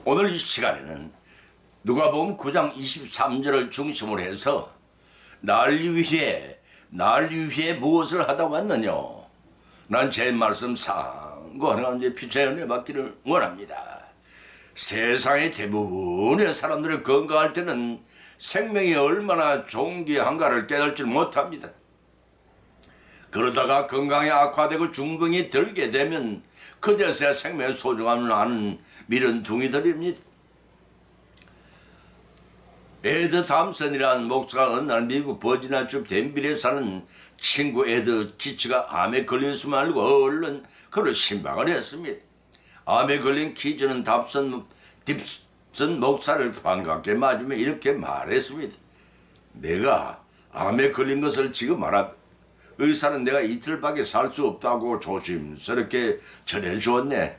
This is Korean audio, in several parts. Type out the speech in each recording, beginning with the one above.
오늘 이 시간에는 누가복음 9장 23절을 중심으로 해서 날 위해 무엇을 하다 왔느냐. 난 제 말씀 상고하는 피차의 은혜 받기를 원합니다. 세상의 대부분의 사람들이 건강할 때는 생명이 얼마나 존귀한가를 깨닫지 못합니다. 그러다가 건강이 악화되고 중병이 들게 되면 그제서야 생명의 소중함을 아는 미련둥이들입니다. 에드 담슨이라는 목사가 어느 날 미국 버지니아주 덴빌에 사는 친구 에드 키츠가 암에 걸렸음을 알고 얼른 그를 신방을 했습니다. 암에 걸린 키즈는 딥슨 목사를 반갑게 맞으며 이렇게 말했습니다. 내가 암에 걸린 것을 지금 알아. 의사는 내가 이틀밖에 살 수 없다고 조심스럽게 전해주었네.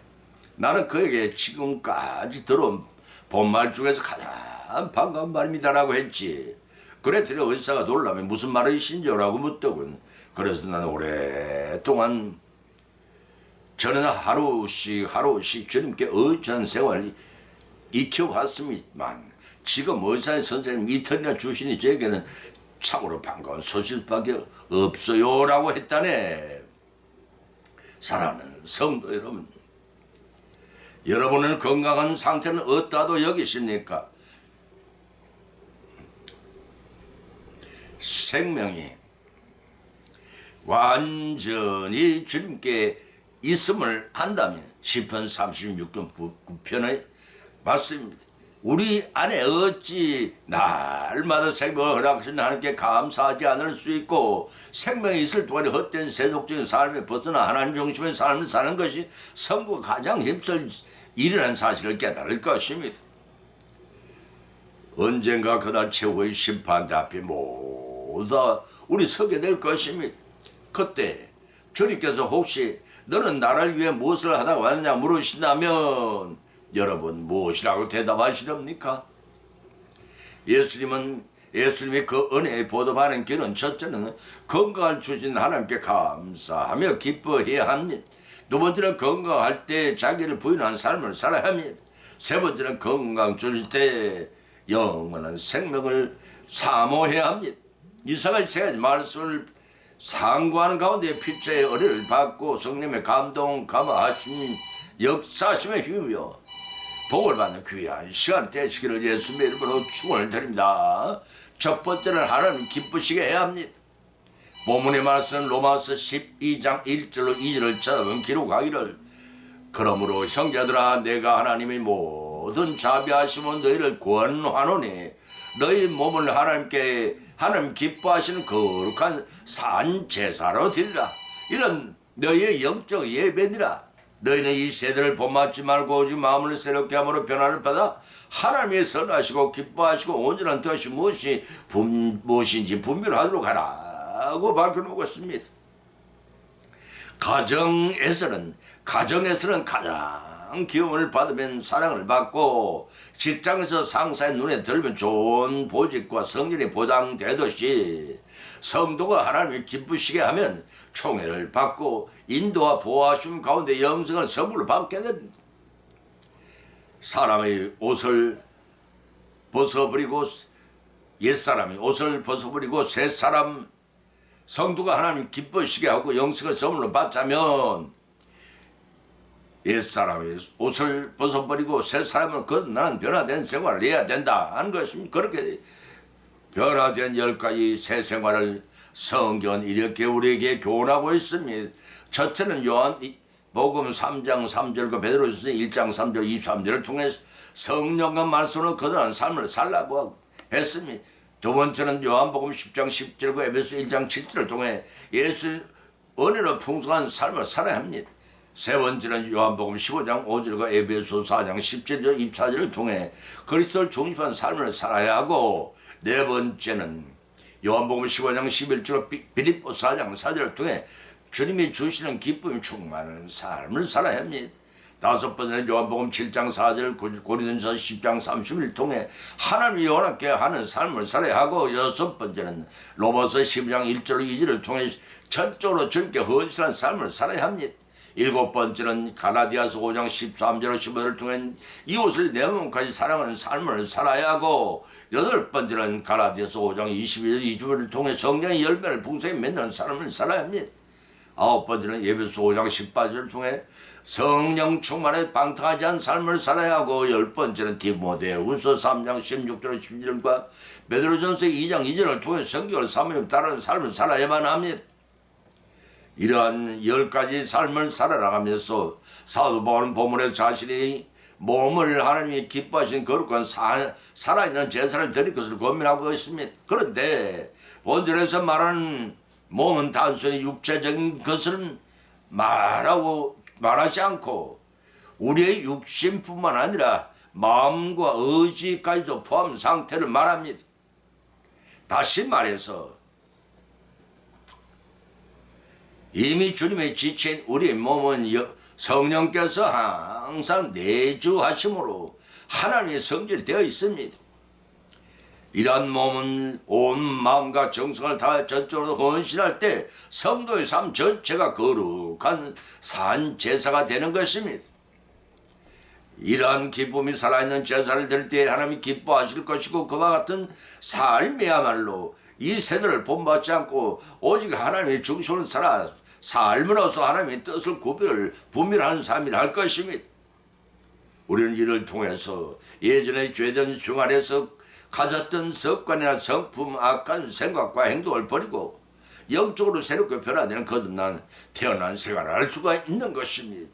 나는 그에게 지금까지 들어온 본말 중에서 가장 반가운 말입니다라고 했지. 그랬더니 의사가 놀라며 무슨 말이신지라고 묻더군. 그래서 나는 오랫동안 저는 하루씩 주님께 의지한 생활을 익혀왔습니다만 지금 의사 선생님 이틀이나 주시니 저에게는 참으로 반가운 소식밖에 없어요 라고 했다네. 사랑하는 성도 여러분, 여러분은 건강한 상태는 어떠하도 여기십니까? 생명이 완전히 주님께 있음을 한다면 시편 36편 9편의 말씀입니다. 우리 안에 어찌 날마다 생명을 허락하신 하나님께 감사하지 않을 수 있고 생명이 있을 동안에 헛된 세속적인 삶에 벗어나 하나님 중심의 삶을 사는 것이 성부가 가장 힘쓸 일이라는 사실을 깨달을 것입니다. 언젠가 그날 최후의 심판대 앞에 모두 다 우리 서게 될 것입니다. 그때 주님께서 혹시 너는 나를 위해 무엇을 하다 왔느냐 물으신다면 여러분 무엇이라고 대답하시렵니까? 예수님이 그 은혜에 보답하는 길은 첫째는 건강을 주신 하나님께 감사하며 기뻐해야 합니다. 두 번째는 건강할 때 자기를 부인한 삶을 살아야 합니다. 세 번째는 건강 주실 때 영원한 생명을 사모해야 합니다. 이사가 세 가지 말씀을 상고하는 가운데 피차의 은혜를 받고 성령의 감동 감화하신 역사심에 힘이며 복을 받는 귀한 시간 되시기를 예수님의 이름으로 축원을 드립니다. 첫 번째는 하나님 기쁘시게 해야 합니다. 본문의 말씀 로마서 12장 1절로 2절을 찾아보면 기록하기를 그러므로 형제들아 내가 하나님의 모든 자비하심은 너희를 권하노니 너희 몸을 하나님 기뻐하시는 거룩한 산 제사로 드리라. 이런 너희의 영적 예배니라. 너희는 이 세대를 본받지 말고 오직 마음을 새롭게 함으로 변화를 받아 하나님의 선하시고 기뻐하시고 온전한 뜻이 무엇인지 분별하도록 하라고 밝혀놓고 있습니다. 가정에서는 가장 기움을 받으면 사랑을 받고 직장에서 상사의 눈에 들면 좋은 보직과 성질이 보장되듯이 성도가 하나님이 기쁘시게 하면 총애를 받고 인도와 보호하심 가운데 영생을 선물로 받게 됩니다. 사람의 옷을 벗어버리고 옛사람이 옷을 벗어버리고 새사람 성도가 하나님 기쁘시게 하고 영생을 선물로 받자면 옛사람이 옷을 벗어버리고 새사람은 나는 변화된 생활을 해야 된다 하는 것입니다. 그렇게 변화된 10가지 새 생활을 성경은 이렇게 우리에게 교훈하고 있습니다. 첫째는 요한복음 3장 3절과 베드로전서 1장 3절 23절을 통해 성령과 말씀으로 거듭난 삶을 살라고 했습니다. 두 번째는 요한복음 10장 10절과 에베소 1장 7절을 통해 예수 은혜로 풍성한 삶을 살아야 합니다. 세 번째는 요한복음 15장 5절과 에베소 4장 17절 24절을 통해 그리스도를 중심한 삶을 살아야 하고 네 번째는 요한복음 15장 11절과 빌립보 4장 4절을 통해 주님이 주시는 기쁨이 충만한 삶을 살아야 합니다. 다섯 번째는 요한복음 7장 4절 고린도전서 10장 30을 통해 하나님이 원하게 하는 삶을 살아야 하고 여섯 번째는 로마서 12장 1절 2절을 통해 전적으로 주님께 헌신한 삶을 살아야 합니다. 일곱 번째는 갈라디아서 5장 13절로 15절을 통해 이웃을 내 몸까지 사랑하는 삶을 살아야 하고, 여덟 번째는 갈라디아서 5장 22절 20절을 통해 성령의 열매를 풍성히 맺는 삶을 살아야 합니다. 아홉 번째는 예배소 5장 18절을 통해 성령 충만에 방탕하지 않은 삶을 살아야 하고, 열 번째는 디모데후서 3장 16절 17절과 베드로전서 2장 2절을 통해 성경을 사모하며 따르는 삶을 살아야만 합니다. 이러한 10가지 삶을 살아나가면서 사도 바울은 본문에 자신이 몸을 하나님이 기뻐하신 거룩한 살아있는 제사를 드릴 것을 고민하고 있습니다. 그런데 본절에서 말하는 몸은 단순히 육체적인 것을 말하지 않고 우리의 육신뿐만 아니라 마음과 의지까지도 포함한 상태를 말합니다. 다시 말해서 이미 주님의 지체인 우리의 몸은 성령께서 항상 내주하심으로 하나님의 성질이 되어 있습니다. 이러한 몸은 온 마음과 정성을 다해 전적으로 헌신할 때 성도의 삶 전체가 거룩한 산 제사가 되는 것입니다. 이러한 기쁨이 살아있는 제사를 드릴 때 하나님이 기뻐하실 것이고, 그와 같은 삶이야말로 이 세대를 본받지 않고 오직 하나님의 중심을 살아 삶으로서 하나님의 뜻을 분별하는 삶이라 할 것입니다. 우리는 이를 통해서 예전의 죄된 생활에서 가졌던 습관이나 성품, 악한 생각과 행동을 버리고 영적으로 새롭게 변화되는 거듭난 태어난 생활을 할 수가 있는 것입니다.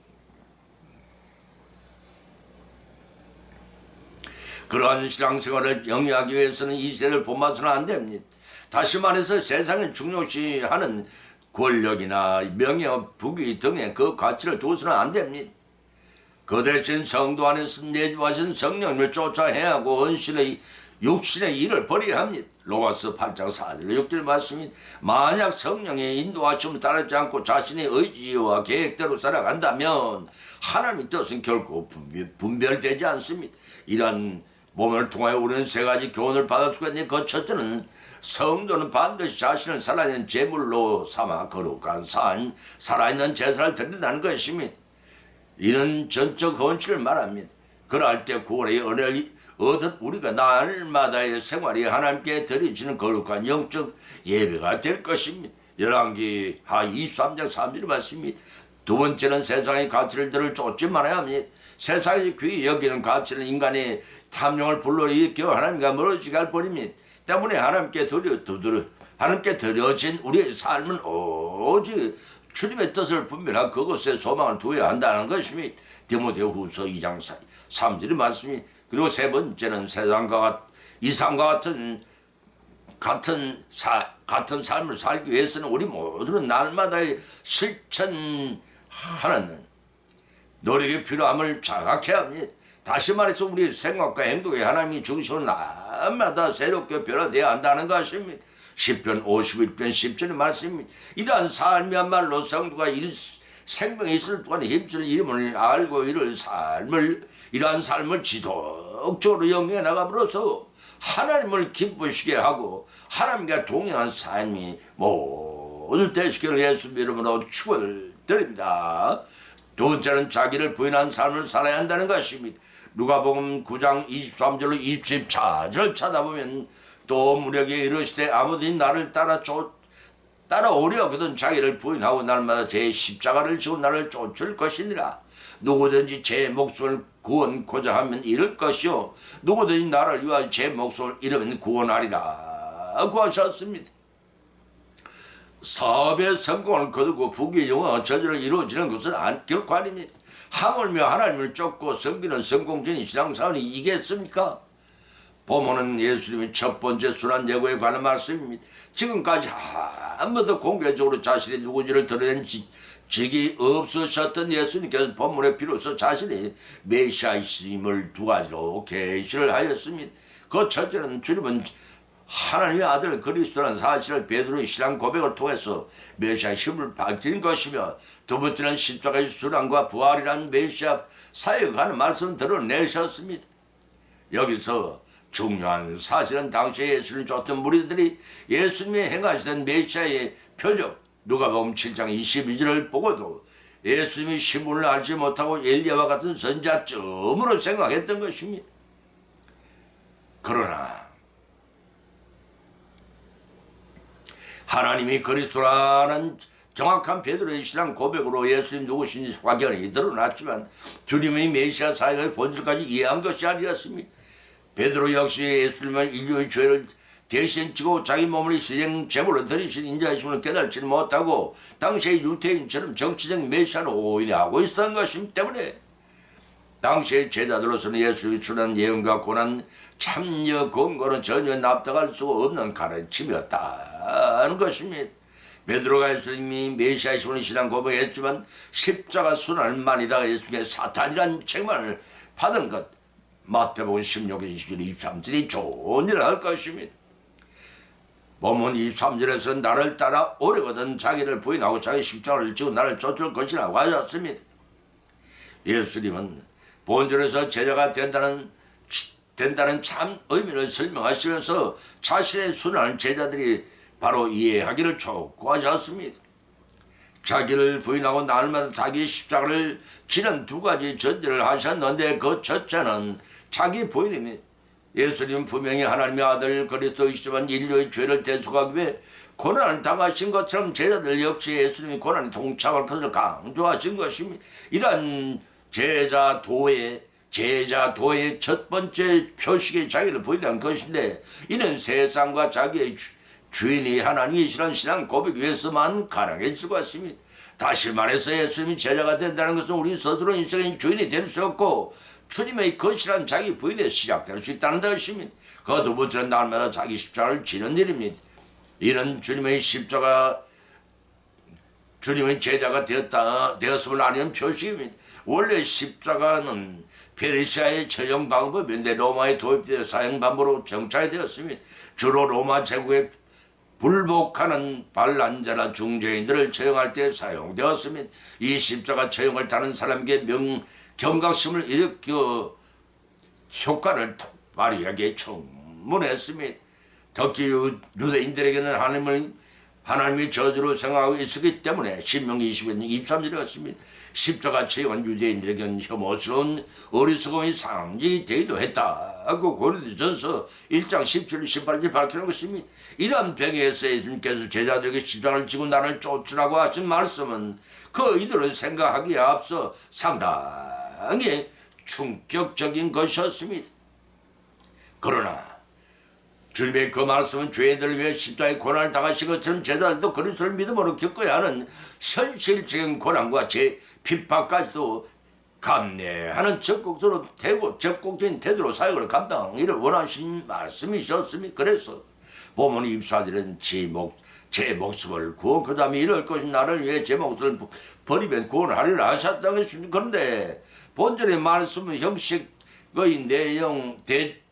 그러한 신앙생활을 영위하기 위해서는 이 세대를 본받아서는 안 됩니다. 다시 말해서 세상에 중요시하는 권력이나 명예, 부귀 등의 그 가치를 두어서는 안 됩니다. 그 대신 성도 안에서 내주하신 성령님을 쫓아 행하고 육신의 일을 버려야 합니다. 로마서 8장 4절 6절 말씀이, 만약 성령의 인도하심을 따르지 않고 자신의 의지와 계획대로 살아간다면 하나님의 뜻은 결코 분별되지 않습니다. 이러한 몸을 통하여 우리는 세 가지 교훈을 받을 수가 있는데, 그 첫째는 성도는 반드시 자신을 살아있는 제물로 삼아 거룩한 살아있는 제사를 드린다는 것입니다. 이는 전적 헌신을 말합니다. 그럴 때 구원의 은혜를 얻은 우리가 날마다의 생활이 하나님께 드려지는 거룩한 영적 예배가 될 것입니다. 열왕기 하 23장 3절 말씀입니다. 두 번째는 세상의 가치를 쫓지 말아야 합니다. 세상의 귀히 여기는 가치는 인간의 탐욕을 불러일으켜 하나님과 멀어지게 할 뿐입니다. 때문에 하나님께 드려진 우리의 삶은 오직 주님의 뜻을 분별하고 그것에 소망을 두어야 한다는 것입니다. 디모데후서 2장 3절의 말씀이. 그리고 세 번째는 이상과 같은 삶을 살기 위해서는 우리 모두는 날마다의 실천하는 노력이 필요함을 자각해야 합니다. 다시 말해서 우리 생각과 행동에 하나님이 중심으로 날마다 새롭게 변화되어야 한다는 것입니다. 시편 51편 10절의 말씀입니다. 이러한 삶이야말로 성도가 생명에 있을 동안 힘쓸 이름을 알고 이러한 삶을 지속적으로 영위해 나감으로써 하나님을 기쁘시게 하고 하나님과 동행한 삶이 모두 되시기를 예수님 이름으로 축원을 드립니다. 두 번째는 자기를 부인한 삶을 살아야 한다는 것입니다. 누가복음 9장 23절로 24절 찾아보면, 또 무력에 이르시되 아무든지 나를 따라오려 하거든 자기를 부인하고 날마다 제 십자가를 지고 나를 쫓을 것이니라. 누구든지 제 목숨을 구원코자 하면 잃을 것이요 누구든지 나를 위하여 제 목숨을 잃으면 구원하리라 고 하셨습니다. 사업의 성공을 거두고 부귀의 영화가 저절로 이루어지는 것은 결코 아닙니다. 하물며 하나님을 쫓고 섬기는 성공적인 신앙사원이 이겠습니까? 보면은 예수님의 첫 번째 순환 예고에 관한 말씀입니다. 지금까지 한 번도 공개적으로 자신이 누구지를 드러낸 직이 없으셨던 예수님께서 본문에 비로소 자신의 메시아이심을 두 가지로 계시를 하였습니다. 그 첫째는 주님은 하나님의 아들 그리스도라는 사실을 베드로의 신앙 고백을 통해서 메시아의 힘을 밝힌 것이며, 두 번째는 십자가의 순환과 부활이라는 메시아 사역하는 말씀을 드러내셨습니다. 여기서 중요한 사실은 당시에 예수님을 쫓던 무리들이 예수님이 행하시던 메시아의 표적 누가복음 7장 22절을 보고도 예수님이 신분을 알지 못하고 엘리야와 같은 선자쯤으로 생각했던 것입니다. 그러나 하나님이 그리스도라는 정확한 베드로의 신앙 고백으로 예수님 누구신지 확연히 드러났지만 주님의 메시아 사역의 본질까지 이해한 것이 아니었습니다. 베드로 역시 예수님은 인류의 죄를 대신 지고 자기 몸을 희생 제물로 드리신 인자이심을 깨달지 못하고 당시의 유태인처럼 정치적 메시아를 오인하고 있었던 것이기 때문에 당시의 제자들로서는 예수의 주는 예언과 고난 참여 권고는 전혀 납득할 수 없는 가르침이었다는 것입니다. 베드로가 예수님이 메시아이심을 신앙 고백했지만 십자가 순환을 만이다가 예수님의 사탄이라는 책망을 받은 것 마태복음 16장 20절 23절이 조언이라 할 것입니다. 본문 23절에서는 나를 따라 오래거든 자기를 부인하고 자기 십자가를 지고 나를 쫓을 것이라고 하셨습니다. 예수님은 본절에서 제자가 된다는 참 의미를 설명하시면서 자신의 순환을 제자들이 바로 이해하기를 촉구하셨습니다. 자기를 부인하고 날마다 자기 십자가를 지는 두 가지 전제를 하셨는데 그 첫째는 자기 부인입니다. 예수님은 분명히 하나님의 아들 그리스도이시지만 인류의 죄를 대속하기 위해 고난을 당하신 것처럼 제자들 역시 예수님이 고난에 동참할 것을 강조하신 것입니다. 이러한 제자도의 첫 번째 표식이 자기를 부인한 것인데 이는 세상과 자기의 주인이 하나님이시라는 신앙 고백 위해서만 가능해질 것 같습니다. 다시 말해서 예수님이 제자가 된다는 것은 우리 스스로 인생의 주인이 될 수 없고 주님의 것이란 자기 부인에 시작될 수 있다는 것입니다. 그 두 번째는 날마다 자기 십자가를 지는 일입니다. 이는 주님의 제자가 되었음을 아는 표식입니다. 원래 십자가는 페르시아의 처형 방법인데 로마에 도입되어 사형 방법으로 정착되었습니다. 주로 로마 제국에 불복하는 반란자나 중죄인들을 처형할 때 사용되었습니다. 이 십자가 처형을 다는 사람에게 경각심을 일으켜 효과를 발휘하기에 충분했습니다. 특히 유대인들에게는 하나님의 저주로 생각하고 있었기 때문에 신명기 21장 23절이었습니다. 십자가 처형은 유대인들에게는 혐오스러운 어리석음의 상징이 되기도 했다고 고린도전서 1장 17, 18절에 밝히는 것입니다. 이러한 병에서 예수님께서 제자들에게 십자가를 지고 나를 쫓으라고 하신 말씀은 그 이들을 생각하기에 앞서 상당히 충격적인 것이었습니다. 그러나 주님의 그 말씀은 죄인들을 위해 십자가의 고난을 당하신 것처럼 제자들도 그리스도를 믿음으로 겪어야 하는 현실적인 고난과 핍박까지도 감내하는 적극적인 태도로 사역을 감당하기를 원하신 말씀이셨습니다. 그래서 보면 24절은 제 목숨을 구원 그 다음에 이럴 것이 나를 위해 제 목숨을 버리면 구원하리라 하셨다는 것입니다. 그런데 본절의 말씀은 형식의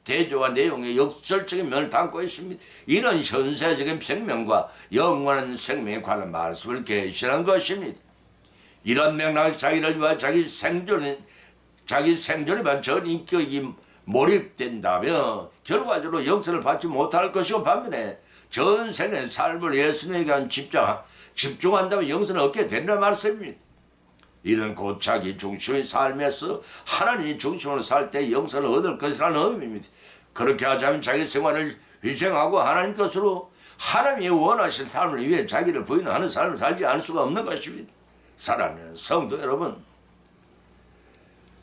대조와 내용의 역설적인 면을 담고 있습니다. 이런 현세적인 생명과 영원한 생명에 관한 말씀을 계시하는 것입니다. 이런 맥락에 자기를 위해 자기 생존에만 전 인격이 몰입된다면 결과적으로 영생을 받지 못할 것이고 반면에 전생의 삶을 예수님에게 집중한다면 영생을 얻게 된다는 말씀입니다. 이는 곧 자기 중심의 삶에서 하나님이 중심으로 살 때 영생을 얻을 것이라는 의미입니다. 그렇게 하자면 자기 생활을 희생하고 하나님 것으로 하나님이 원하신 삶을 위해 자기를 부인하는 삶을 살지 않을 수가 없는 것입니다. 사랑하는 성도 여러분,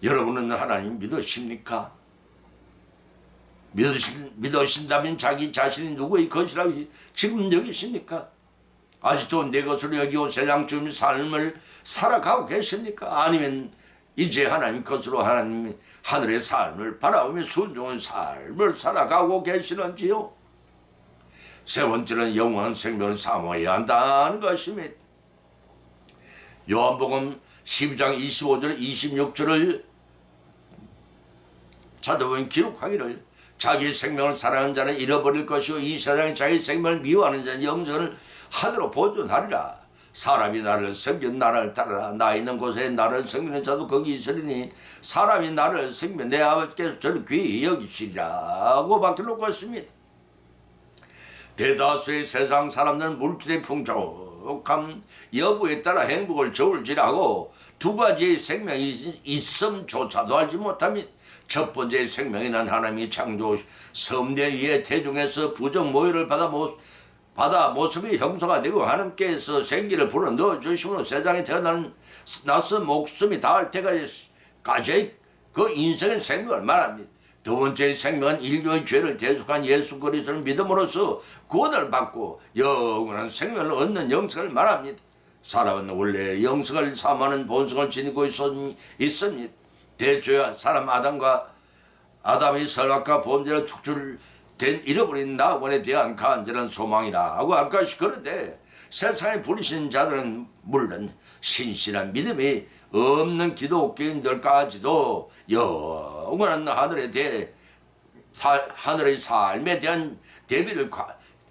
여러분은 하나님 믿으십니까? 믿으신다면 자기 자신이 누구의 것이라고 지금 여기십니까? 아직도 내 것으로 여기고 세상 주민 삶을 살아가고 계십니까? 아니면 이제 하나님 것으로 하나님 하늘의 삶을 바라보며 순종한 삶을 살아가고 계시는지요? 세 번째는 영원한 생명을 사모해야 한다는 것입니다. 요한복음 12장 25절 26절을 찾아보면 기록하기를 자기 생명을 사랑하는 자는 잃어버릴 것이요 이 세상에 자기 생명을 미워하는 자는 영생을 하늘로 보존하리라. 사람이 나를 섬기면 나를 따르라. 나 있는 곳에 나를 섬기는 자도 거기 있으리니 사람이 나를 섬기면 내 아버지께서 저를 귀히 여기시리라고 밝혀놓고 있습니다. 대다수의 세상 사람들은 물질의 풍족을 거룩함 여부에 따라 행복을 저울질하고 두 가지의 생명이 있음조차도 알지 못합니다. 첫 번째 생명이란 하나님이 창조 섭내 위에 태중에서 부정 모의를 받아 모습이 형성화 되고 하나님께서 생기를 불어 넣어주심으로 세상에 태어난 낯선 목숨이 닿을 때까지 그 인생의 생명을 말합니다. 두 번째 생명은 인류의 죄를 대속한 예수 그리스도를 믿음으로써 구원을 받고 영원한 생명을 얻는 영생을 말합니다. 사람은 원래 영생을 사모하는 본성을 지니고 있습니다. 대죄와 사람 아담이 선악과 범죄로 축출된 잃어버린 낙원에 대한 간절한 소망이라고 할 것이 그런데 세상에 부르신 자들은 물론 신실한 믿음이 없는 기독교인들까지도 영원한 하늘의 삶에 대한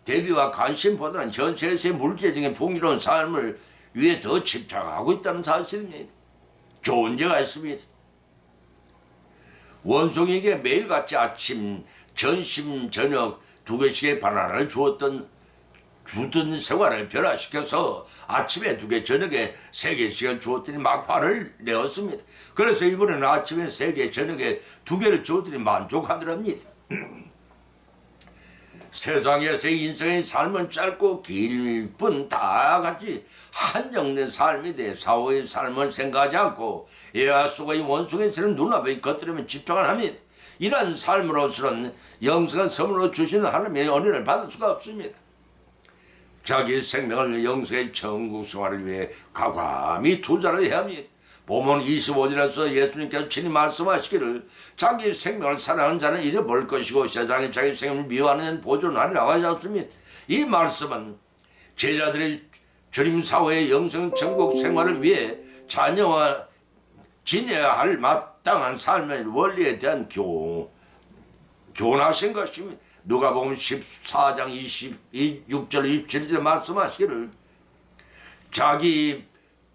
대비와 관심보다는 현세에서의 물질적인 풍요로운 삶을 위해 더 집착하고 있다는 사실입니다. 좋은 예가 있습니다. 원숭이에게 매일같이 아침, 점심, 저녁 2개씩의 바나나를 주던 생활을 변화시켜서 아침에 2개, 저녁에 3개씩을 주었더니 막 화를 내었습니다. 그래서 이번에는 아침에 3개, 저녁에 2개를 주었더니 만족하더랍니다. 세상에서의 인생의 삶은 짧고 길뿐 다 같이 한정된 삶에 대해 사후의 삶을 생각하지 않고 예화 속의 원숭이처럼 눈앞에 겉들이면 집착을 합니다. 이러한 삶으로서는 영생한 선물로 주시는 하나님의 은혜를 받을 수가 없습니다. 자기 생명을 영생의 천국 생활을 위해 과감히 투자를 해야 합니다. 본문 25절에서 예수님께서 친히 말씀하시기를 자기 생명을 사랑하는 자는 잃어버릴 것이고 세상에 자기 생명을 미워하는 보존하리라고 하셨습니다. 이 말씀은 제자들의 주님 사후의 영생 천국 생활을 위해 자녀와 지내야 할 마땅한 삶의 원리에 대한 교훈하신 것입니다. 누가복음 14장 26절 27절에 말씀하시기를 자기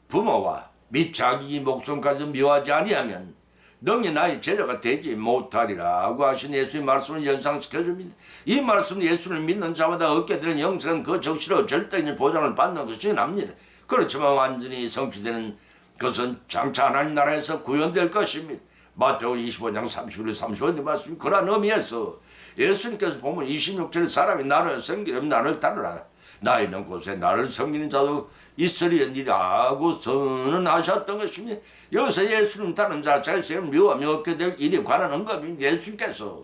부모와 및 자기 목숨까지 미워하지 아니하면 능히 나의 제자가 되지 못하리라고 하신 예수의 말씀을 연상시켜줍니다. 이 말씀은 예수를 믿는 자마다 얻게 되는 영생은 그 적시로 절대적인 보장을 받는 것이긴 합니다. 그렇지만 완전히 성취되는 것은 장차 하나님 나라에서 구현될 것입니다. 마태복음 25장 31절 35절 말씀 그러한 의미에서 예수님께서 보면 26절에 사람이 나를 섬기려면 나를 따르라. 나 있는 곳에 나를 섬기는 자도 있으리니라고 선언하셨던 것입니다. 여기서 예수님 따르는 자 자기 생을 미워하며 얻게 될 일에 관한 언급입니다. 예수님께서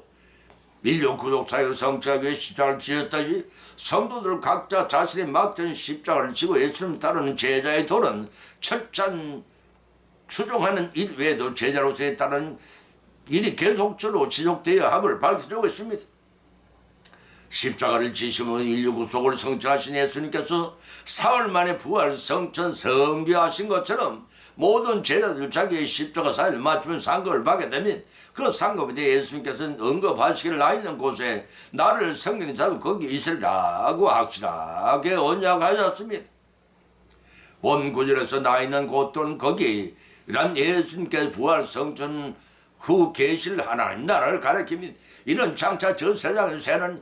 인류 구속사의 성취하기 위해 십자가를 지었다시 성도들 각자 자신의 막전 십자가를 지고 예수님 따르는 제자의 도는 철저한 추종하는 일 외에도 제자로서에 따른 일이 계속적으로 지속되어야 함을 밝혀주고 있습니다. 십자가를 지심으로 인류 구속을 성취하신 예수님께서 사흘 만에 부활 성천 성교하신 것처럼 모든 제자들 자기의 십자가 사이를 맞추면 상급을 받게 되면 그 상급에 대해 예수님께서는 언급하시기를 나 있는 곳에 나를 섬기는 자도 거기 있으리라고 확실하게 언약하셨습니다. 본 구절에서 나 있는 곳 또는 거기 이란 예수님께서 부활 성천 후 계실 하나님 나라를 가리킵니다. 이런 장차 저 세상의 새는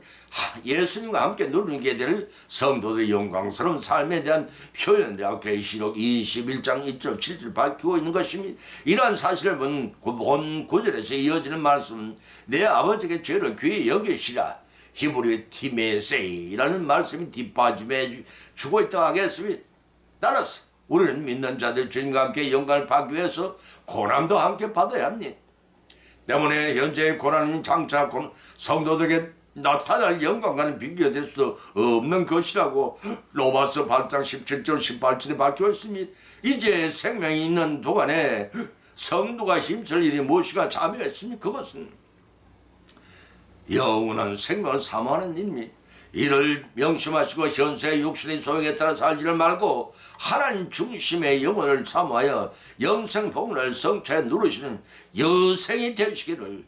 예수님과 함께 누리게 될 성도들의 영광스러운 삶에 대한 표현되어 계시록 21장 1절 7절 밝히고 있는 것입니다. 이러한 사실을 본 9절에서 이어지는 말씀은 내 아버지께 죄를 귀히 여기시라. 히브리어 티메세이라는 말씀이 뒷받침해 주고 있다고 하겠습니다. 따라서 우리는 믿는 자들 주님과 함께 영광을 받기 위해서 고난도 함께 받아야 합니다. 때문에 현재의 고난은 장차 성도들에게 나타날 영광과는 비교될 수도 없는 것이라고 로마서 8장 17절 18절에 밝혀 있습니다. 이제 생명이 있는 동안에 성도가 힘쓸 일이 무엇이가 자매가 있습니까? 그것은 영원한 생명을 사모하는 일입니다. 이를 명심하시고 현세의 육신의 소용에 따라 살지를 말고 하나님 중심의 영혼을 사모하여 영생 복을 성취해 누르시는 여생이 되시기를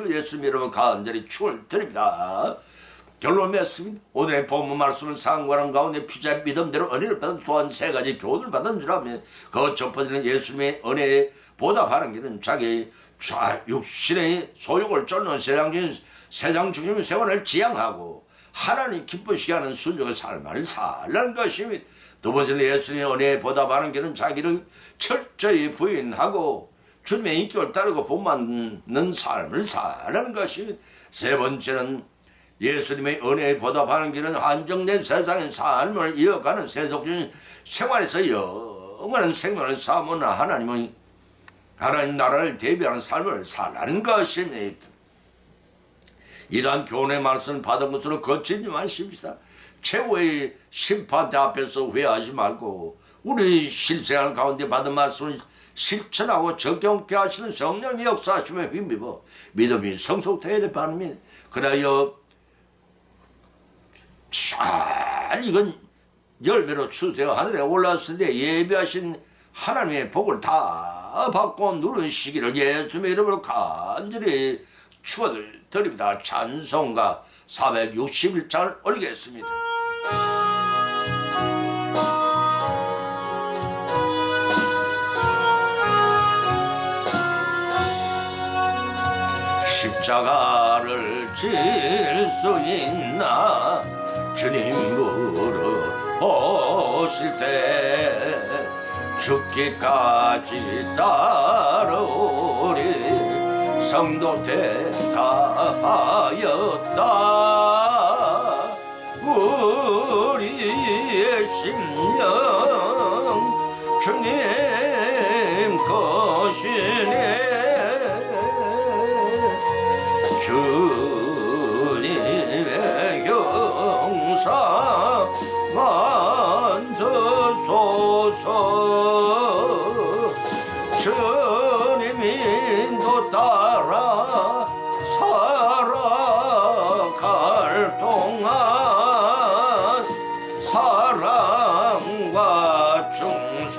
예수님 여러분 간절히 축원드립니다. 결론 맺습니다. 오늘의 본문 말씀을 상고하는 가운데 피자의 믿음대로 은혜를 받은 또한 3가지 교훈을 받은 줄 알면 그 첫 번째는 예수님의 은혜에 보답하는 길은 자기 육신의 소욕을 쫓는 세상 중심의 생활을 지향하고 하나님 기쁘시게 하는 순종의 삶을 살라는 것입니다. 두 번째는 예수님의 은혜에 보답하는 길은 자기를 철저히 부인하고 주님의 인격을 따르고 본받는 삶을 살라는 것입니다. 세 번째는 예수님의 은혜에 보답하는 길은 한정된 세상의 삶을 이어가는 세속적인 생활에서 영원한 생명을 삼은 하나님 나라를 대비하는 삶을 살라는 것입니다. 이러한 교훈의 말씀을 받은 것으로 거치지 마십시다. 최고의 심판대 앞에서 회하지 말고 우리 실생활 가운데 받은 말씀을 실천하고 적용케 하시는 성령의 역사하심에 힘입어 믿음이 성숙되어야 바랍니다. 그래야 잘 이건 열매로 추수되어 하늘에 올라왔을 때 예비하신 하나님의 복을 다 받고 누르시기를 예수님의 이름으로 간절히 축원드립니다. 찬송가 461장을 올리겠습니다. 십자가를 질 수 있나 주님 물어보실 때 죽기까지 따르오리 성도 대답하였다. 우리의 심령 주님 것이네. 주님의 형상 만드소서. 주님 인도 따라 살아갈 동안 사랑과 충성